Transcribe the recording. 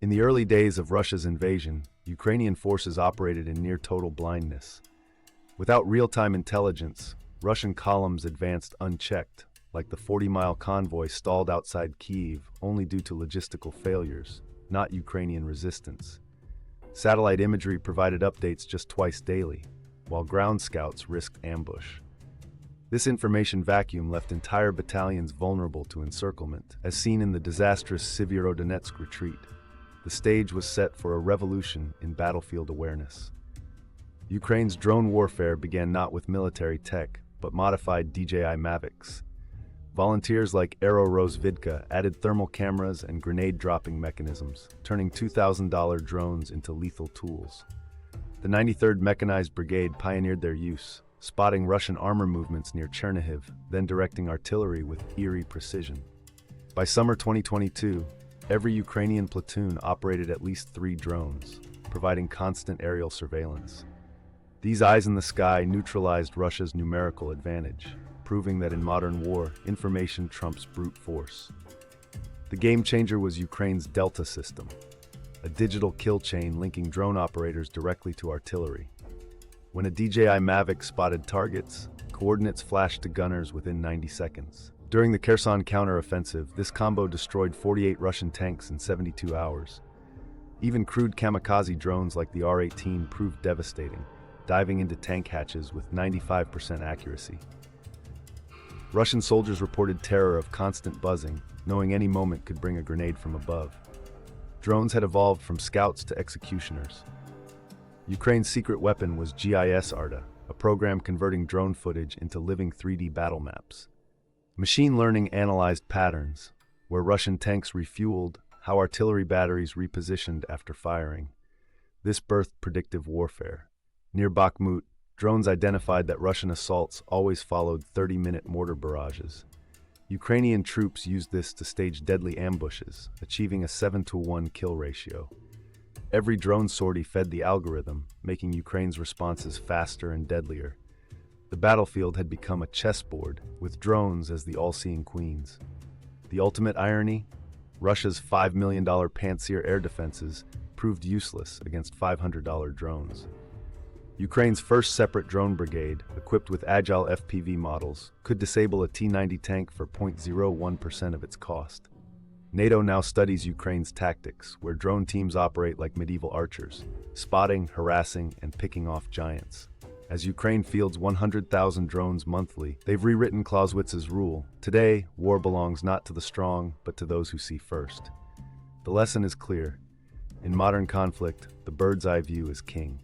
In the early days of Russia's invasion, Ukrainian forces operated in near-total blindness. Without real-time intelligence, Russian columns advanced unchecked, like the 40-mile convoy stalled outside Kyiv only due to logistical failures, not Ukrainian resistance. Satellite imagery provided updates just twice daily, while ground scouts risked ambush. This information vacuum left entire battalions vulnerable to encirclement, as seen in the disastrous Severodonetsk retreat. The stage was set for a revolution in battlefield awareness. Ukraine's drone warfare began not with military tech, but modified DJI Mavics. Volunteers like Aero Vidka added thermal cameras and grenade-dropping mechanisms, turning $2,000 drones into lethal tools. The 93rd Mechanized Brigade pioneered their use, spotting Russian armor movements near Chernihiv, then directing artillery with eerie precision. By summer 2022, every Ukrainian platoon operated at least 3 drones, providing constant aerial surveillance. These eyes in the sky neutralized Russia's numerical advantage, proving that in modern war, information trumps brute force. The game changer was Ukraine's Delta system, a digital kill chain linking drone operators directly to artillery. When a DJI Mavic spotted targets, coordinates flashed to gunners within 90 seconds. During the Kherson counteroffensive, this combo destroyed 48 Russian tanks in 72 hours. Even crude kamikaze drones like the R-18 proved devastating, diving into tank hatches with 95% accuracy. Russian soldiers reported terror of constant buzzing, knowing any moment could bring a grenade from above. Drones had evolved from scouts to executioners. Ukraine's secret weapon was GIS Arta, a program converting drone footage into living 3D battle maps. Machine learning analyzed patterns, where Russian tanks refueled, how artillery batteries repositioned after firing. This birthed predictive warfare. Near Bakhmut, drones identified that Russian assaults always followed 30-minute mortar barrages. Ukrainian troops used this to stage deadly ambushes, achieving a 7-to-1 kill ratio. Every drone sortie fed the algorithm, making Ukraine's responses faster and deadlier. The battlefield had become a chessboard, with drones as the all-seeing queens. The ultimate irony? Russia's $5 million Pantsir air defenses proved useless against $500 drones. Ukraine's first separate drone brigade, equipped with agile FPV models, could disable a T-90 tank for 0.01% of its cost. NATO now studies Ukraine's tactics, where drone teams operate like medieval archers, spotting, harassing, and picking off giants. As Ukraine fields 100,000 drones monthly, they've rewritten Clausewitz's rule. Today, war belongs not to the strong, but to those who see first. The lesson is clear. In modern conflict, the bird's eye view is king.